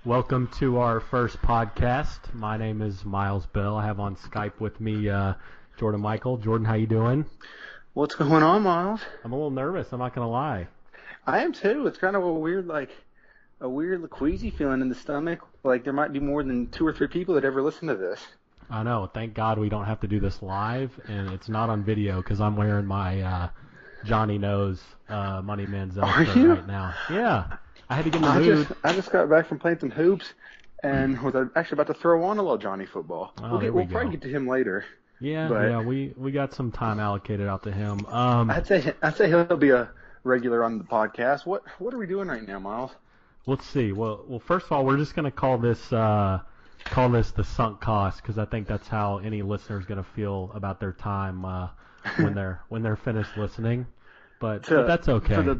Welcome to our first podcast. My name is Miles Bell. I have on Skype with me Jordan Michael. Jordan, how you doing? What's going on, Miles? I'm a little nervous. I'm not going to lie. I am too. It's kind of a weird queasy feeling in the stomach. Like there might be more than 2 or 3 people that ever listen to this. I know. Thank God we don't have to do this live, and it's not on video because I'm wearing my Johnny Knows Money Manziel shirt right now. Yeah. I had to get in the mood. I just got back from playing some hoops and was actually about to throw on a little Johnny football. Oh, we'll probably get to him later. Yeah, we got some time allocated out to him. I'd say he'll be a regular on the podcast. What are we doing right now, Miles? Let's see. Well, first of all, we're just going to call this the sunk cost because I think that's how any listener is going to feel about their time when they're finished listening. But that's okay.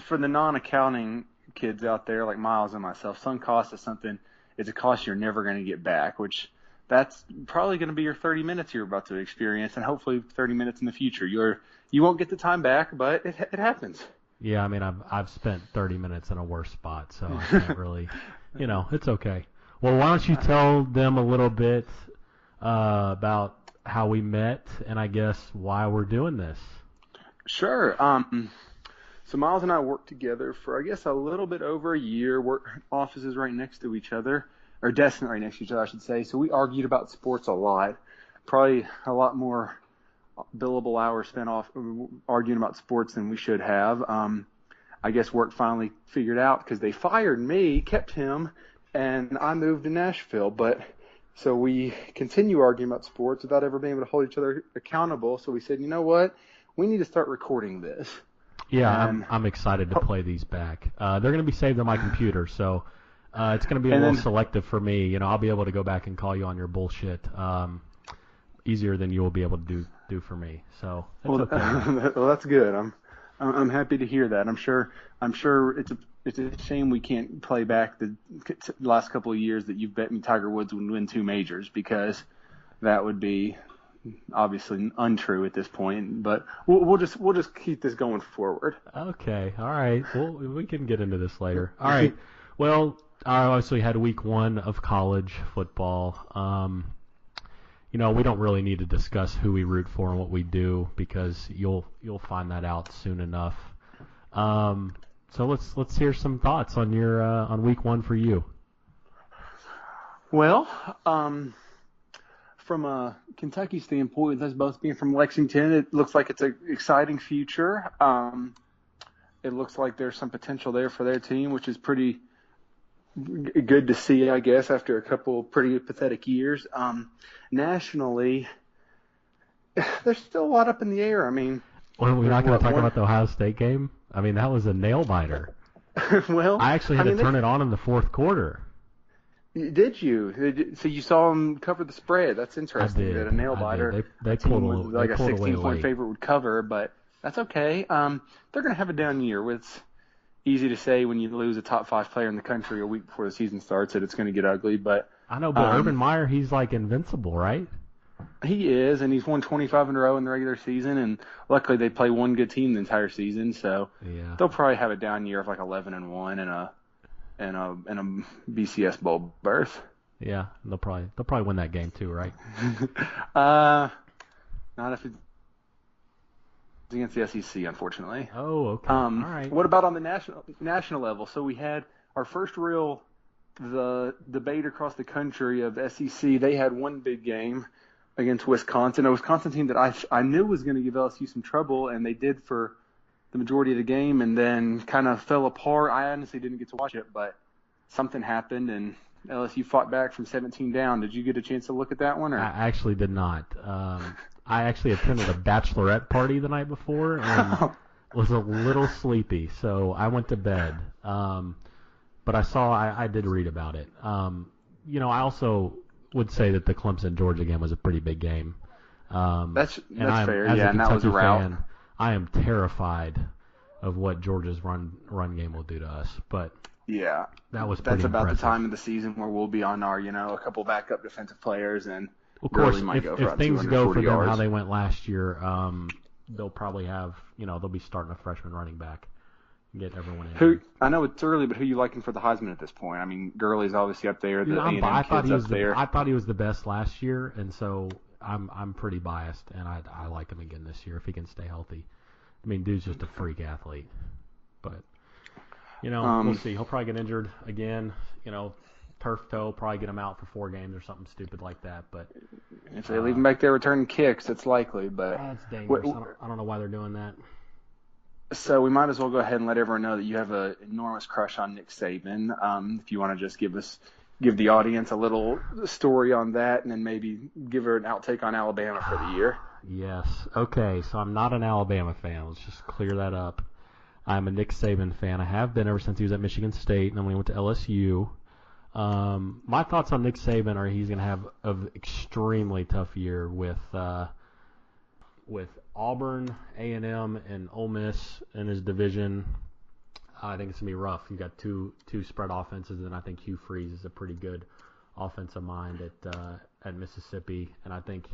For the non-accounting kids out there like Miles and myself, sunk cost is a cost you're never going to get back, which that's probably going to be your 30 minutes you're about to experience, and hopefully 30 minutes in the future. You won't get the time back, but it happens. Yeah, I mean, I've spent 30 minutes in a worse spot, so I can't really, it's okay. Well, why don't you tell them a little bit about how we met and I guess why we're doing this? Sure. So Miles and I worked together for, I guess, a little bit over a year. Work offices right next to each other, or desks right next to each other, I should say. So we argued about sports a lot. Probably a lot more billable hours spent off arguing about sports than we should have. I guess work finally figured out because they fired me, kept him, and I moved to Nashville. But so we continue arguing about sports without ever being able to hold each other accountable. So we said, you know what? We need to start recording this. Yeah, I'm excited to play these back. They're going to be saved on my computer, so it's going to be a little selective for me. I'll be able to go back and call you on your bullshit easier than you will be able to do for me. So that's okay. Well, that's good. I'm happy to hear that. I'm sure it's a shame we can't play back the last couple of years that you've bet me Tiger Woods would win 2 majors, because that would be obviously untrue at this point, but we'll just keep this going forward. Okay, all right. Well, we can get into this later. All right. Well, I obviously had week 1 of college football. We don't really need to discuss who we root for and what we do because you'll find that out soon enough. So let's hear some thoughts on your on week 1 for you. Well, from a Kentucky standpoint, us both being from Lexington, it looks like it's an exciting future. It looks like there's some potential there for their team, which is pretty good to see, I guess, after a couple pretty pathetic years. Nationally, there's still a lot up in the air. I mean, well, we're not going to talk about the Ohio State game? I mean, that was a nail-biter. Well, I actually had to turn it on in the fourth quarter. Did you? So you saw them cover the spread. That's interesting. I did. That a nail-biter They pulled like a 16-point late. favorite would cover, but that's okay. They're going to have a down year. It's easy to say when you lose a top 5 player in the country a week before the season starts that it's going to get ugly. But I know, but Urban Meyer, he's like invincible, right? He is, and he's won 25 in a row in the regular season, and luckily they play one good team the entire season, so they'll probably have a down year of like 11-1 and a BCS bowl berth. Yeah, they'll probably win that game too, right? Not if it's against the SEC, unfortunately. Oh, okay. All right. What about on the national level? So we had our first real the debate across the country of SEC. They had one big game against Wisconsin, a Wisconsin team that I knew was going to give LSU some trouble, and they did for the majority of the game, and then kind of fell apart. I honestly didn't get to watch it, but something happened, and LSU fought back from 17 down. Did you get a chance to look at that one? Or? I actually did not. I actually attended a bachelorette party the night before and was a little sleepy, so I went to bed. But I did read about it. I also would say that the Clemson-Georgia game was a pretty big game. That's fair, and that was a rout. I am terrified of what Georgia's run game will do to us. But yeah, that's about impressive. the time of the season where we'll be on our, a couple backup defensive players, and of course, really might if things go for them yards. how they went last year, they'll probably have, they'll be starting a freshman running back. get everyone in. Who I know it's early, but who you liking for the Heisman at this point? I mean, Gurley's obviously up there. The A&M kid's up there. I thought he was the best last year, and so I'm pretty biased, and I like him again this year if he can stay healthy. I mean, dude's just a freak athlete, but we'll see. He'll probably get injured again. Turf toe, probably get him out for 4 games or something stupid like that. But if they leave him back there returning kicks, it's likely. But that's dangerous. I don't know why they're doing that. So we might as well go ahead and let everyone know that you have an enormous crush on Nick Saban. If you want to just give the audience a little story on that, and then maybe give her an outtake on Alabama for the year. Yes. Okay. So I'm not an Alabama fan. Let's just clear that up. I'm a Nick Saban fan. I have been ever since he was at Michigan State, and then when he went to LSU. My thoughts on Nick Saban are he's going to have an extremely tough year with Auburn, A&M, and Ole Miss in his division. I think it's going to be rough. You got two spread offenses, and I think Hugh Freeze is a pretty good offensive mind at Mississippi. And I think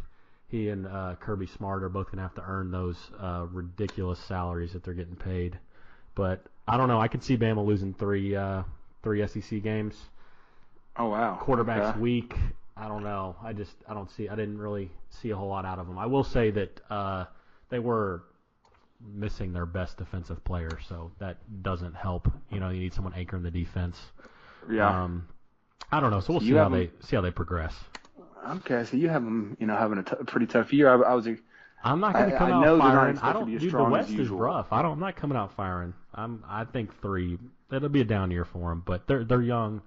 he and Kirby Smart are both going to have to earn those ridiculous salaries that they're getting paid. But I don't know. I could see Bama losing three SEC games. Oh wow! Quarterback's weak. I don't know. I didn't really see a whole lot out of them. I will say that they were missing their best defensive player, so that doesn't help. You need someone anchoring the defense. Yeah. I don't know. So we'll see how they progress. Okay, so you have them, having a pretty tough year. I'm not going to come out firing. The West is rough. I'm not coming out firing. I think 3. It'll be a down year for them, but they're young.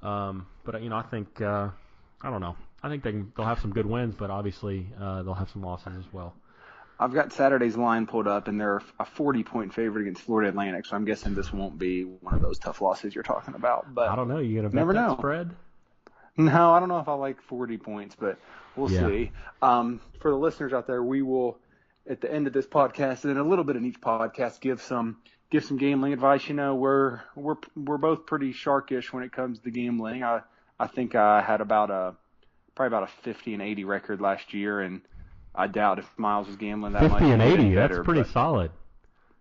But I think I don't know. I think they'll have some good wins, but obviously they'll have some losses as well. I've got Saturday's line pulled up, and they're a 40-point favorite against Florida Atlantic, so I'm guessing this won't be one of those tough losses you're talking about. But I don't know. You gonna bet that spread? No, I don't know if I like 40 points, but we'll see. For the listeners out there, we will at the end of this podcast and then a little bit in each podcast give some gambling advice. We're both pretty sharkish when it comes to gambling. I think I had probably about a 50 and 80 record last year, and I doubt if Miles was gambling that 50 much. 50 and 80, that's pretty solid.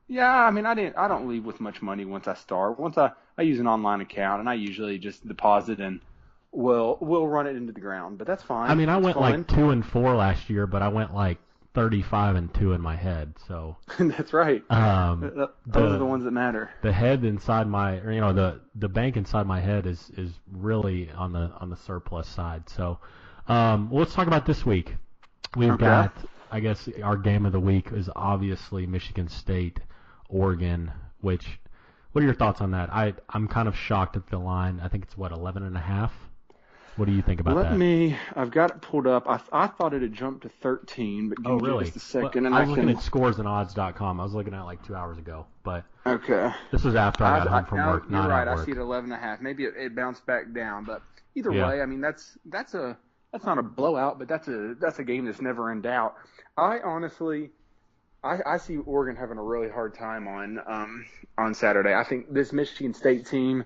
Yeah, I mean, I don't leave with much money once I start. Once I use an online account, and I usually just deposit and we'll run it into the ground, but that's fine. I mean, I went like 2-4 last year, but I went like 35-2 in my head. So that's right. Those are the ones that matter. The head inside the bank inside my head is really on the surplus side. So let's talk about this week. We've got, I guess, our game of the week is obviously Michigan State, Oregon. What are your thoughts on that? I'm kind of shocked at the line. I think it's 11.5. What do you think about that? I've got it pulled up. I thought it had jumped to 13, but give me just a second. Well, I was looking at scoresandodds.com. I was looking at it like 2 hours ago, but okay. This was after I got home from work. You're right. I see it 11.5. Maybe it bounced back down, but either way, I mean that's not a blowout, but that's a game that's never in doubt. I honestly, I see Oregon having a really hard time on Saturday. I think this Michigan State team.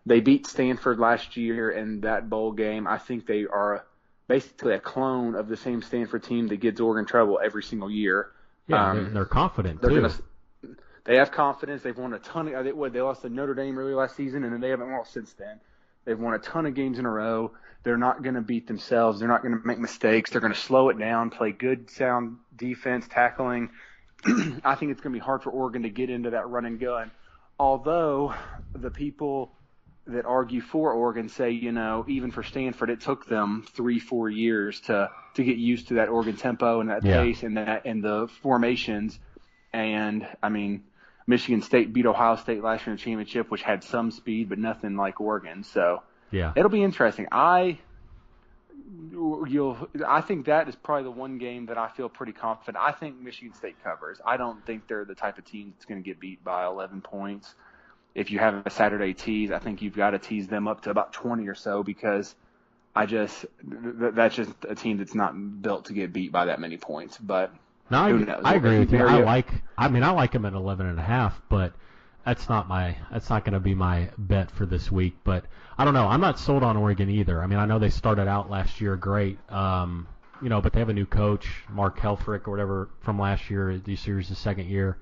They beat Stanford last year in that bowl game. I think they are basically a clone of the same Stanford team that gets Oregon trouble every single year. Yeah, they're confident, too. They have confidence. They've won a ton of – they lost to Notre Dame early last season, and then they haven't lost since then. They've won a ton of games in a row. They're not going to beat themselves. They're not going to make mistakes. They're going to slow it down, play good, sound defense, tackling. I think it's going to be hard for Oregon to get into that run and gun. Although the people – that argue for Oregon say, even for Stanford, it took them 3-4 years to get used to that Oregon tempo and that pace and the formations. And I mean, Michigan State beat Ohio State last year in the championship, which had some speed, but nothing like Oregon. So it'll be interesting. I think that is probably the one game that I feel pretty confident. I think Michigan State covers. I don't think they're the type of team that's going to get beat by 11 points. If you have a Saturday tease, I think you've got to tease them up to about 20 or so because that's just a team that's not built to get beat by that many points. But who knows? I agree with you. I like them at 11.5, but that's not going to be my bet for this week. But I don't know. I'm not sold on Oregon either. I mean, I know they started out last year great, but they have a new coach, Mark Helfrich or whatever from last year. This year's the second year.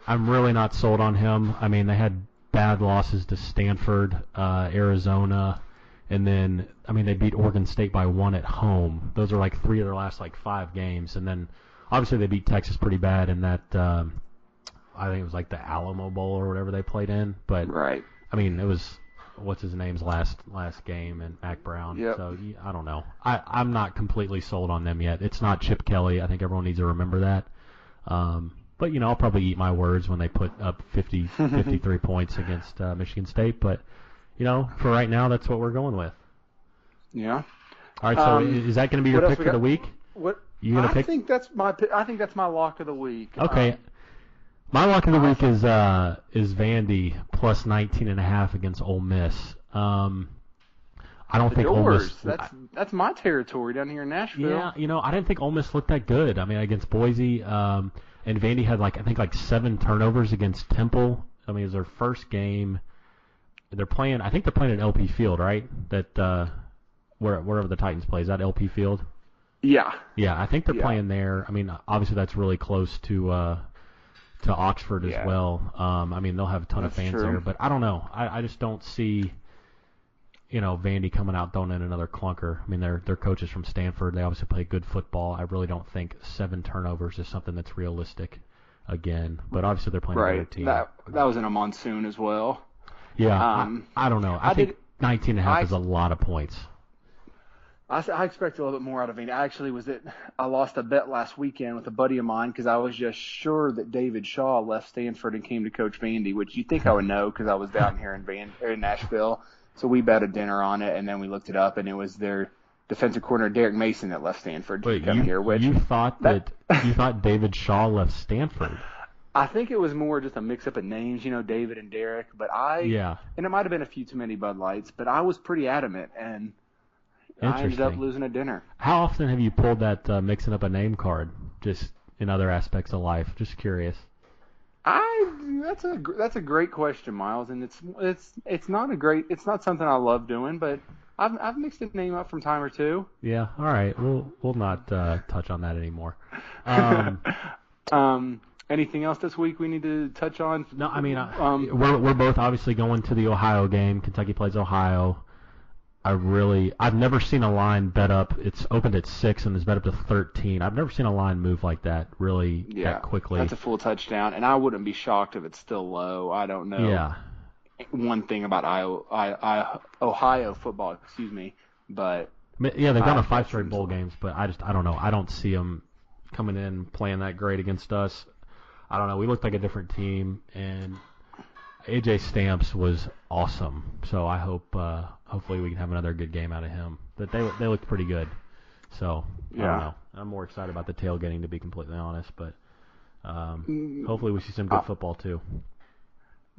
I'm really not sold on him. I mean, they had bad losses to Stanford, Arizona, and then, I mean, they beat Oregon State by 1 at home. Those are like 3 of their last like 5 games. And then, obviously, they beat Texas pretty bad in that, I think it was like the Alamo Bowl or whatever they played in. But, Right. I mean, it was, what's his name's last game, and Mac Brown. Yep. So, I don't know. I'm not completely sold on them yet. It's not Chip Kelly. I think everyone needs to remember that. But, I'll probably eat my words when they put up 53 points against Michigan State. But, for right now, that's what we're going with. Yeah. All right, so is that going to be your pick for the week? What? You gonna pick? I think that's my lock of the week. Okay. My lock of the week is Vandy plus 19.5 against Ole Miss. I don't think Ole Miss. That's my territory down here in Nashville. Yeah, I didn't think Ole Miss looked that good. I mean, against Boise, and Vandy had I think 7 turnovers against Temple. I mean, it was their first game. I think they're playing at LP Field, right? That wherever the Titans play, is that LP Field? Yeah. Yeah, I think they're playing there. I mean, obviously that's really close to Oxford as well. I mean, they'll have a ton of fans there, but I don't know. I just don't see, Vandy coming out throwing in another clunker. I mean, their coach is from Stanford. They obviously play good football. I really don't think 7 turnovers is something that's realistic again. But obviously they're playing a better team. That was in a monsoon as well. Yeah, I don't know. I think 19.5 is a lot of points. I expect a little bit more out of Vandy. I lost a bet last weekend with a buddy of mine because I was just sure that David Shaw left Stanford and came to coach Vandy, which you'd think I would know because I was down here in Nashville. So we bet a dinner on it, and then we looked it up, and it was their defensive coordinator Derek Mason that left Stanford to come here. Which you thought you thought David Shaw left Stanford? I think it was more just a mix-up of names, David and Derek. But and it might have been a few too many Bud Lights, but I was pretty adamant, and I ended up losing a dinner. How often have you pulled that mixing up a name card, just in other aspects of life? Just curious. That's a great question, Miles, and it's not something I love doing, but I've mixed a name up from time or two. Yeah, all right. We'll not touch on that anymore. Anything else this week we need to touch on? No, I mean we're both obviously going to the Ohio game. Kentucky plays Ohio. I've never seen a line bet up. It's opened at 6 and is bet up to 13. I've never seen a line move like that that quickly. That's a full touchdown, and I wouldn't be shocked if it's still low. I don't know one thing about Ohio football, but yeah, they've gone to 5 straight bowl games, but I don't know. I don't see them coming in playing that great against us. I don't know. We looked like a different team, and AJ Stamps was awesome. So I hope, hopefully, we can have another good game out of him. But they looked pretty good. So I don't know. I'm more excited about the tailgating, to be completely honest. But hopefully, we see some good football too.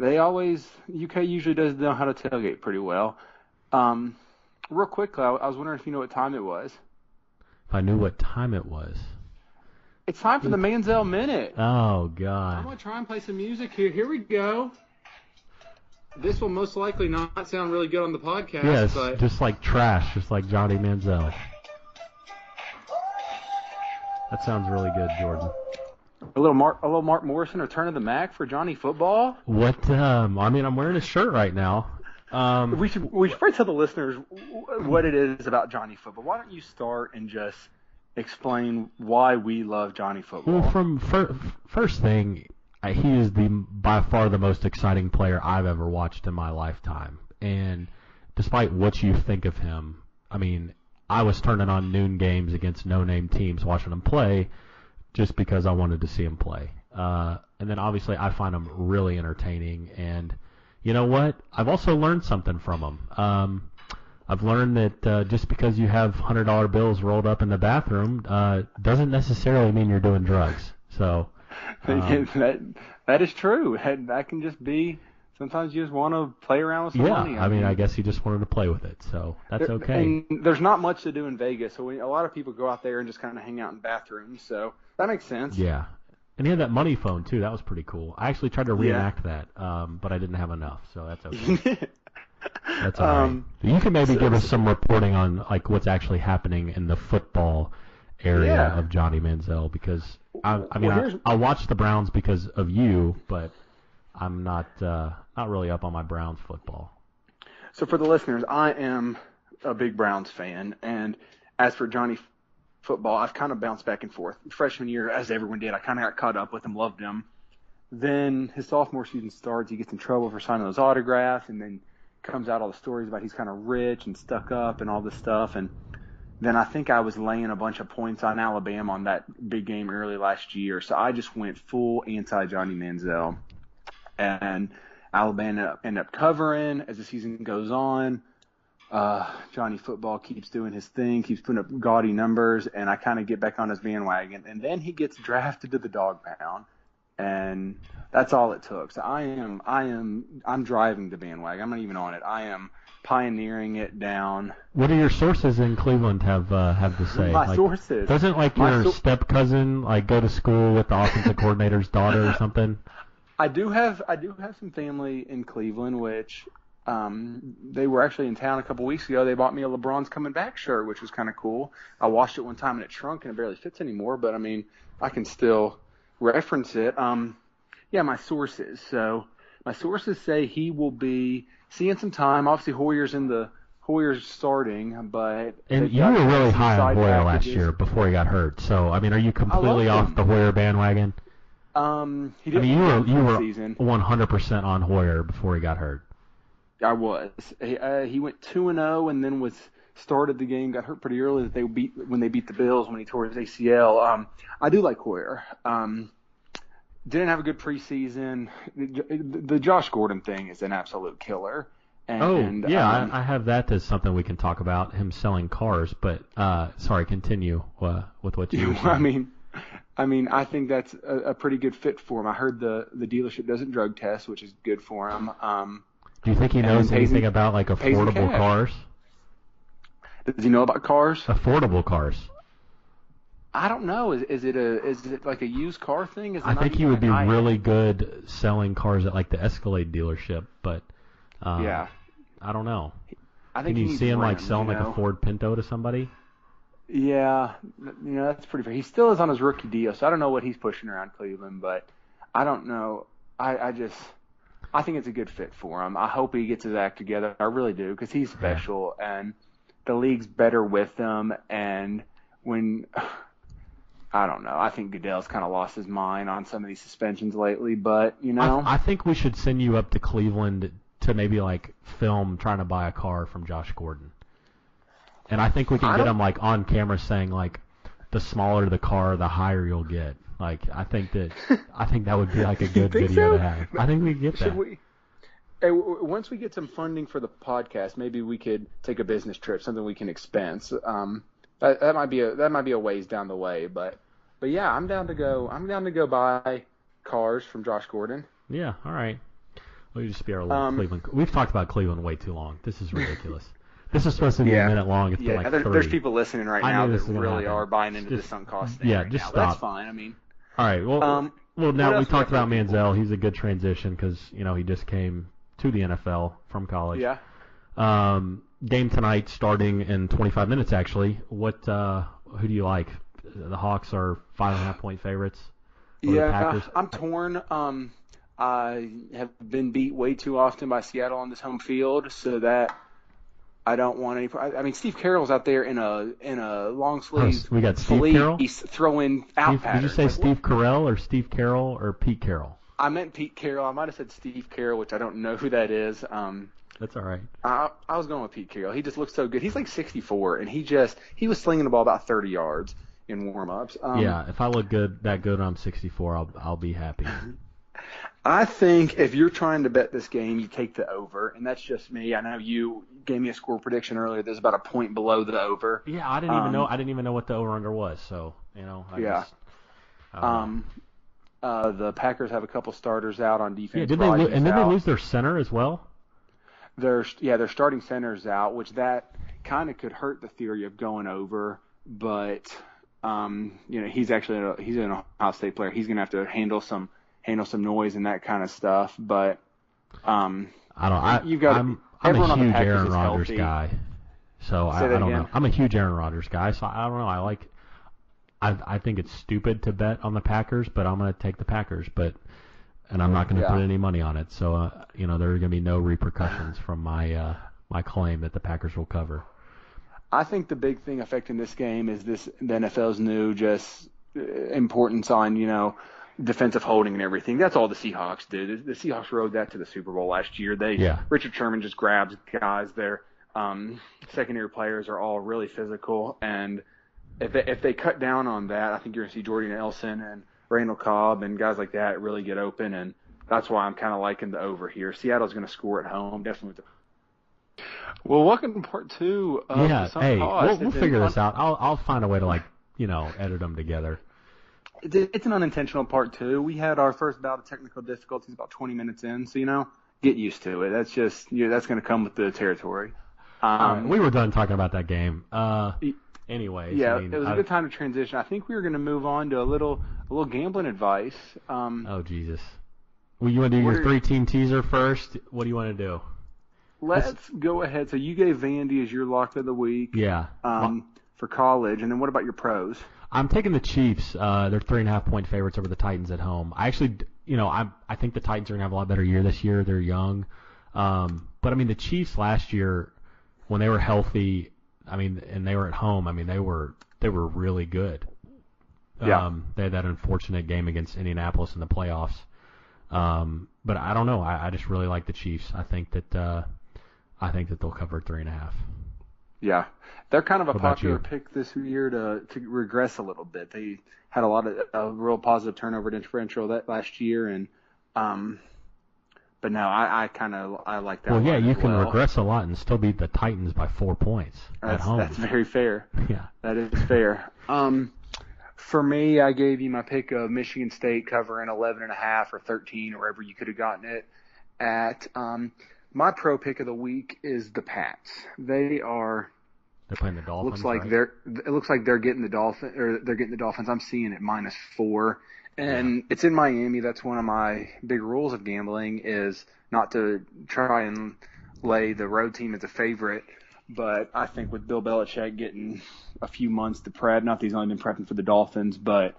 UK usually does know how to tailgate pretty well. Real quickly, I was wondering if you know what time it was. If I knew what time it was. It's time for the Manziel Minute. Oh, God. I'm going to try and play some music here. Here we go. This will most likely not sound really good on the podcast. Yes, but just like trash, just like Johnny Manziel. That sounds really good, Jordan. A little Mark Morrison, Return of the Mac for Johnny Football. What? I mean, I'm wearing a shirt right now. We should probably tell the listeners what it is about Johnny Football. Why don't you start and just explain why we love Johnny Football? Well, from first thing, he is by far the most exciting player I've ever watched in my lifetime. And despite what you think of him, I mean, I was turning on noon games against no-name teams watching him play just because I wanted to see him play. And then obviously I find him really entertaining. And you know what? I've also learned something from him. I've learned that just because you have $100 bills rolled up in the bathroom doesn't necessarily mean you're doing drugs. So that is true. That can just be sometimes you just want to play around with some money. I mean, I guess he just wanted to play with it, so that's okay. And there's not much to do in Vegas, so a lot of people go out there and just kind of hang out in bathrooms. So that makes sense. Yeah. And he had that money phone, too. That was pretty cool. I actually tried to reenact that, but I didn't have enough, so that's okay. That's all right. You can maybe give us some reporting on like what's actually happening in the football area of Johnny Manziel, because I watch the Browns because of you, but I'm not really up on my Browns football. So for the listeners, I am a big Browns fan, and as for Johnny football, I've kind of bounced back and forth. Freshman year, as everyone did, I kind of got caught up with him, loved him. Then his sophomore season starts, he gets in trouble for signing those autographs, and then comes out all the stories about he's kind of rich and stuck up and all this stuff. And then I think I was laying a bunch of points on Alabama on that big game early last year, so I just went full anti-Johnny Manziel. And Alabama ended up covering as the season goes on. Johnny football keeps doing his thing, keeps putting up gaudy numbers, and I kind of get back on his bandwagon. And then he gets drafted to the dog pound, and that's all it took. So I'm driving the bandwagon. I'm not even on it. I am pioneering it down. What do your sources in Cleveland have to say? My sources. Doesn't your step cousin go to school with the offensive coordinator's daughter or something? I do have some family in Cleveland, which they were actually in town a couple weeks ago. They bought me a LeBron's Coming Back shirt, which was kind of cool. I washed it one time and it shrunk and it barely fits anymore, but I mean, I can still reference it. My sources. So my sources say he will be seeing some time. Obviously, Hoyer's starting, but and you were really high on Hoyer last year before he got hurt. So I mean, are you completely off the Hoyer bandwagon? You were season. 100% on Hoyer before he got hurt. I was. He went 2-0 and then started the game, got hurt pretty early when they beat the Bills when he tore his ACL. I do like Hoyer. Didn't have a good preseason. The Josh Gordon thing is an absolute killer. I have that as something we can talk about, him selling cars. But sorry, continue with what you were saying. I mean, I think that's a pretty good fit for him. I heard the dealership doesn't drug test, which is good for him. Do you think he knows anything about affordable cars? Does he know about cars? Affordable cars. I don't know. Is it like a used car thing? I think he would be really good selling cars at the Escalade dealership, but I don't know. I think can you see him selling a Ford Pinto to somebody? Yeah, that's pretty fair. He still is on his rookie deal, so I don't know what he's pushing around Cleveland, but I don't know. I think it's a good fit for him. I hope he gets his act together. I really do, because he's special, and the league's better with him. And I don't know. I think Goodell's kind of lost his mind on some of these suspensions lately, but I think we should send you up to Cleveland to maybe film trying to buy a car from Josh Gordon. And I think we can get him on camera saying the smaller the car, the higher you'll get. I think that would be a good video to have. I think we get that. Once we get some funding for the podcast, maybe we could take a business trip, something we can expense. That might be a ways down the way, but yeah, I'm down to go buy cars from Josh Gordon. Yeah, all right. We'll just be our little Cleveland. We've talked about Cleveland way too long. This is ridiculous. This is supposed to be a minute long. It's been 3. There's people listening right now that really are buying into the sunk cost thing. Yeah, just stop. That's fine. I mean. All right. Well, now we talked about Manziel. He's a good transition because he just came to the NFL from college. Yeah. Game tonight, starting in 25 minutes. Actually, who do you like? The Hawks are 5.5-point favorites. Yeah, I'm torn. I have been beat way too often by Seattle on this home field, so that I don't want any. I mean, Steve Carroll's out there in a long sleeve. We got Steve Carroll. He's throwing out patterns. Did you say Steve Carell or Steve Carroll or Pete Carroll? I meant Pete Carroll. I might have said Steve Carroll, which I don't know who that is. That's all right. I was going with Pete Carroll. He just looks so good. He's 64, and he was slinging the ball about 30 yards in warm-ups. Yeah, if I look that good, I'm 64. I'll be happy. I think if you're trying to bet this game, you take the over, and that's just me. I know you gave me a score prediction earlier. There's about a point below the over. Yeah, I didn't even know. I didn't even know what the over/under was. So the Packers have a couple starters out on defense. Yeah, did they lose their center as well? Their starting center's out, which that kind of could hurt the theory of going over. But he's an Ohio State player. He's gonna have to handle some noise and that kind of stuff. But I'm a huge Aaron Rodgers guy, so I don't know. I'm a huge Aaron Rodgers guy, so I don't know. I think it's stupid to bet on the Packers, but I'm going to take the Packers. And I'm not going to put any money on it. So there are going to be no repercussions from my my claim that the Packers will cover. I think the big thing affecting this game is the NFL's new just importance on, defensive holding and everything. That's all the Seahawks did. The Seahawks rode that to the Super Bowl last year. Richard Sherman just grabs guys. Their secondary players are all really physical. And if they cut down on that, I think you're going to see Jordy Nelson and Randall Cobb and guys like that really get open. And that's why I'm kind of liking the over here. Seattle's going to score at home. Definitely. Well, welcome to part 2 of we'll figure this out. I'll find a way to edit them together. It's an unintentional part 2. We had our first bout of technical difficulties about 20 minutes in, so get used to it. That's just that's going to come with the territory. We were done talking about that game. Anyways, it was a good time to transition. I think we were going to move on to a little gambling advice. Oh Jesus! Well, you want to do your 3-team teaser first? What do you want to do? Let's go ahead. So you gave Vandy as your lock of the week. Yeah. For college, and then what about your pros? I'm taking the Chiefs. They're 3.5-point favorites over the Titans at home. I actually, I think the Titans are gonna have a lot better year this year. They're young, but I mean the Chiefs last year when they were healthy, and they were at home. They were really good. Yeah. They had that unfortunate game against Indianapolis in the playoffs. But I don't know. I just really like the Chiefs. I think that they'll cover 3.5. Yeah, they're kind of a popular pick this year to regress a little bit. They had a lot of real positive turnover differential that last year, and but no, I like that. Well, yeah, you can regress a lot and still beat the Titans by 4 points at home. That's very fair. Yeah, that is fair. For me, I gave you my pick of Michigan State covering 11.5 or 13 or wherever you could have gotten it at. My pro pick of the week is the Pats. They're playing the Dolphins. It looks like they're getting the Dolphins. I'm seeing it -4, and it's in Miami. That's one of my big rules of gambling is not to try and lay the road team as a favorite. But I think with Bill Belichick getting a few months to prep, not that he's only been prepping for the Dolphins, but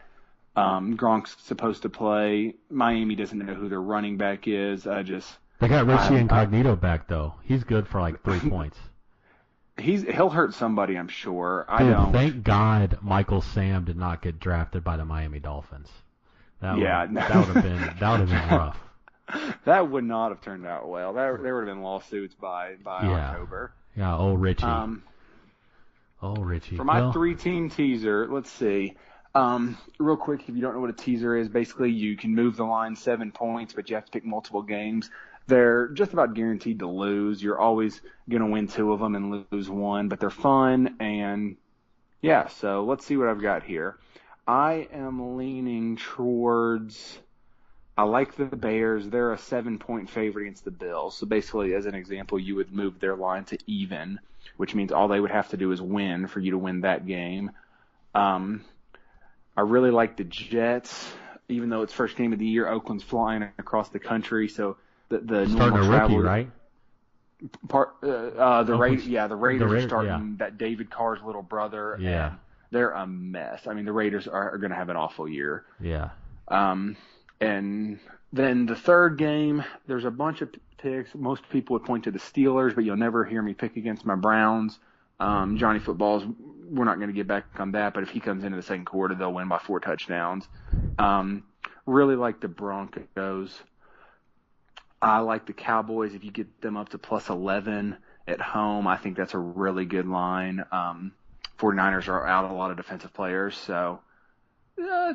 Gronk's supposed to play. Miami doesn't know who their running back is. They got Richie Incognito back though. He's good for 3 points. He'll hurt somebody, I'm sure. Thank God Michael Sam did not get drafted by the Miami Dolphins. That would have been rough. That would not have turned out well. There would have been lawsuits by October. Yeah, old Richie. Richie. For my 3-team teaser, let's see. Real quick, if you don't know what a teaser is, basically you can move the line 7 points, but you have to pick multiple games. They're just about guaranteed to lose. You're always going to win 2 of them and lose 1, but they're fun. And, yeah, so let's see what I've got here. I am leaning towards – I like the Bears. They're a 7-point favorite against the Bills. So, basically, as an example, you would move their line to even, which means all they would have to do is win for you to win that game. I really like the Jets, even though it's first game of the year. Oakland's flying across the country, so the starting normal a travel, rookie, right? The Raiders are starting that David Carr's little brother. Yeah, and they're a mess. The Raiders are going to have an awful year. Yeah. And then the third game, there's a bunch of picks. Most people would point to the Steelers, but you'll never hear me pick against my Browns. Johnny Football's, we're not going to get back on that, but if he comes into the second quarter, they'll win by 4 touchdowns. Really like the Broncos. I like the Cowboys. If you get them up to +11 at home, I think that's a really good line. 49ers are out a lot of defensive players, so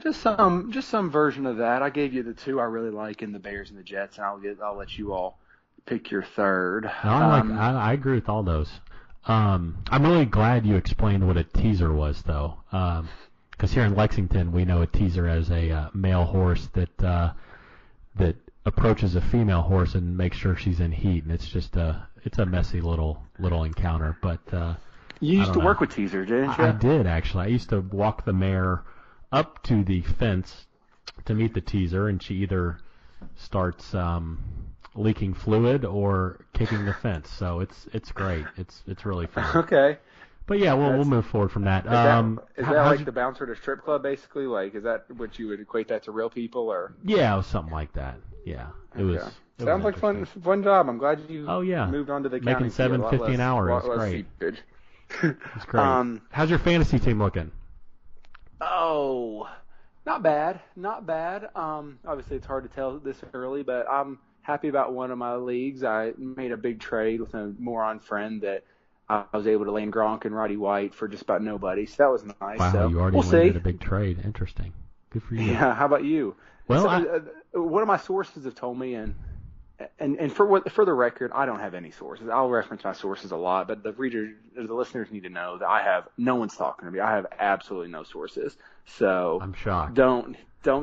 just some version of that. I gave you the 2 I really like in the Bears and the Jets, and I'll let you all pick your third. I agree with all those. I'm really glad you explained what a teaser was, though, because here in Lexington we know a teaser as a male horse that approaches a female horse and makes sure she's in heat, and it's a messy little encounter. But you used to work with teaser, didn't you? I did actually. I used to walk the mare up to the fence to meet the teaser, and she either starts leaking fluid or kicking the fence. So it's great. It's really fun. Okay. But yeah, we'll move forward from that. Is that like the bouncer at a strip club, basically? Like, is that what you would equate that to real people, or? Yeah, it was something like that. Yeah, it was. It Sounds like fun job. I'm glad you. moved on to the making $7.50 an hour. It's great. It's great. How's your fantasy team looking? Oh, not bad. Obviously, it's hard to tell this early, but I'm happy about one of my leagues. I made a big trade with a moron friend that I was able to land Gronk and Roddy White for just about nobody. So that was nice. Wow, so you already landed a big trade. Interesting. Good for you. Yeah. How about you? Well, one of my sources have told me, and for the record, I don't have any sources. I'll reference my sources a lot, but the listeners need to know that no one's talking to me. I have absolutely no sources. So I'm shocked. Don't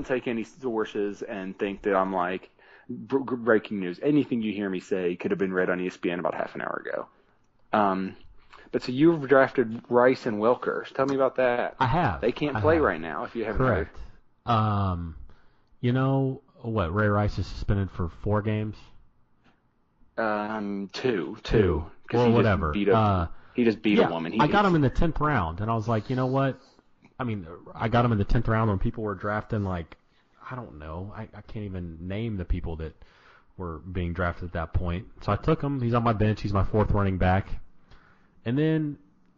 take any sources and think that I'm like breaking news. Anything you hear me say could have been read on ESPN about half an hour ago. But so you've drafted Rice and Welker. Tell me about that. I have. They can't play right now if you haven't heard. Correct. You know what? Ray Rice is suspended for 4 games. 2. Well, whatever. He just beat a woman. I got him in the 10th round, and I was like, you know what? I mean, I got him in the 10th round when people were drafting, like, I don't know. I can't even name the people that were being drafted at that point. So I took him. He's on my bench. He's my 4th running back. And then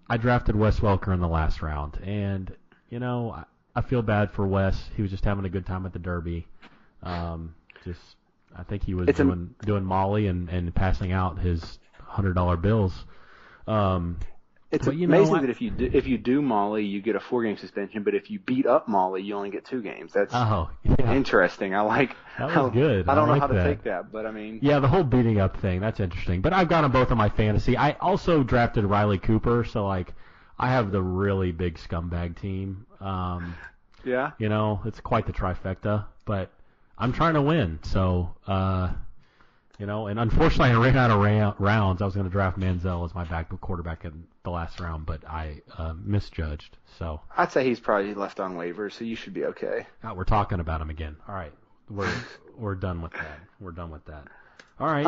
I drafted Wes Welker in the last round. And, you know, I feel bad for Wes. He was just having a good time at the Derby. I think he was doing Molly and passing out his $100 bills. It's amazing that if you do Molly, you get a 4-game suspension, but if you beat up Molly, you only get 2 games. That's interesting. That was good. I don't know how to take that, but I mean. Yeah, the whole beating up thing, that's interesting. But I've got them both on my fantasy. I also drafted Riley Cooper, so like I have the really big scumbag team. Yeah. You know, it's quite the trifecta, but I'm trying to win, so you know, and unfortunately I ran out of rounds. I was going to draft Manziel as my backup quarterback in the last round, but I misjudged. So I'd say he's probably left on waivers, so you should be okay. We're talking about him again. All right, we're done with that. We're done with that. All right.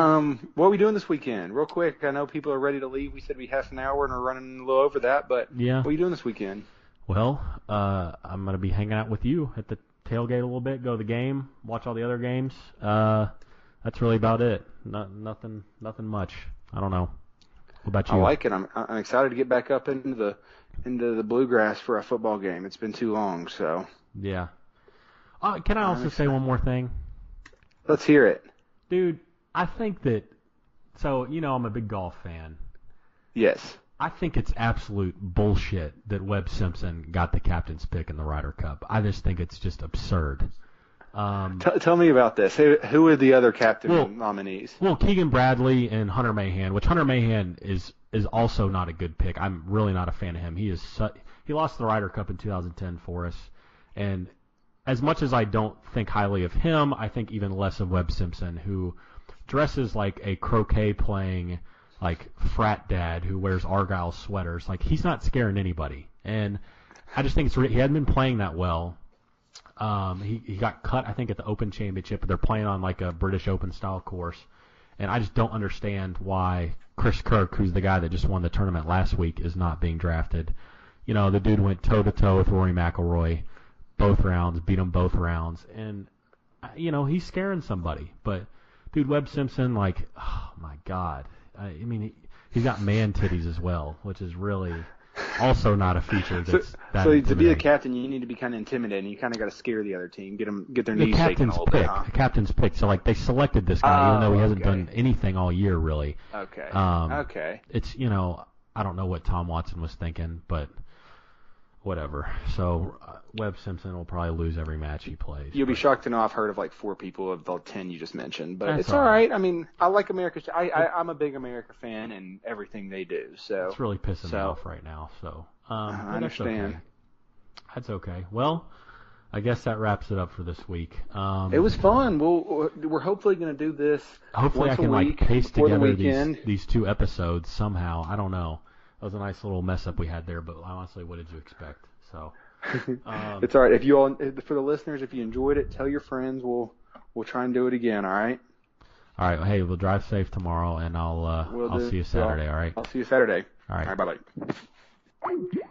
What are we doing this weekend? Real quick, I know people are ready to leave. We said we half an hour and we're running a little over that, but yeah. What are you doing this weekend? Well, I'm going to be hanging out with you at the tailgate a little bit, go to the game, watch all the other games. That's really about it. Nothing much. I don't know. What about you? I like it. I'm excited to get back up into the bluegrass for a football game. It's been too long, so. Yeah. Can I also say one more thing? Let's hear it. Dude, I think that, so, you know, I'm a big golf fan. Yes. I think it's absolute bullshit that Webb Simpson got the captain's pick in the Ryder Cup. I just think it's just absurd. Tell me about this. Who are the other captain nominees? Well, Keegan Bradley and Hunter Mahan, which Hunter Mahan is also not a good pick. I'm really not a fan of him. He lost the Ryder Cup in 2010 for us, and as much as I don't think highly of him, I think even less of Webb Simpson, who dresses like a croquet playing like frat dad who wears Argyle sweaters. Like, he's not scaring anybody, and I just think he hadn't been playing that well. He got cut, I think, at the Open Championship, but they're playing on like a British Open style course, and I just don't understand why Chris Kirk, who's the guy that just won the tournament last week, is not being drafted. You know, the dude went toe to toe with Rory McIlroy both rounds, beat him both rounds, and you know, he's scaring somebody. But dude, Webb Simpson, like, oh my God, I mean, he's got man titties as well, which is really also not a feature that's that so to be the captain, you need to be kind of intimidating. You kind of got to scare the other team, get their knees shaking a little bit. Huh? The captain's pick. So like they selected this guy, even though he hasn't done anything all year really. Okay. Okay. It's, you know, I don't know what Tom Watson was thinking, but whatever. So Webb Simpson will probably lose every match he plays. You'll be shocked to know I've heard of like 4 people of the 10 you just mentioned, but That's it's all right. I mean, I like America. I'm a big America fan and everything they do. So it's really pissing me off right now. So I understand. That's okay. Well, I guess that wraps it up for this week. It was fun. We're hopefully going to do this. Hopefully, once I can a week like paste together the these 2 episodes somehow. I don't know. That was a nice little mess up we had there, but honestly, what did you expect? So it's all right. If you all, for the listeners, if you enjoyed it, tell your friends. We'll try and do it again. All right. All right. Hey, we'll drive safe tomorrow, and I'll see you Saturday. All right. I'll see you Saturday. All right. All right. Bye bye. Bye.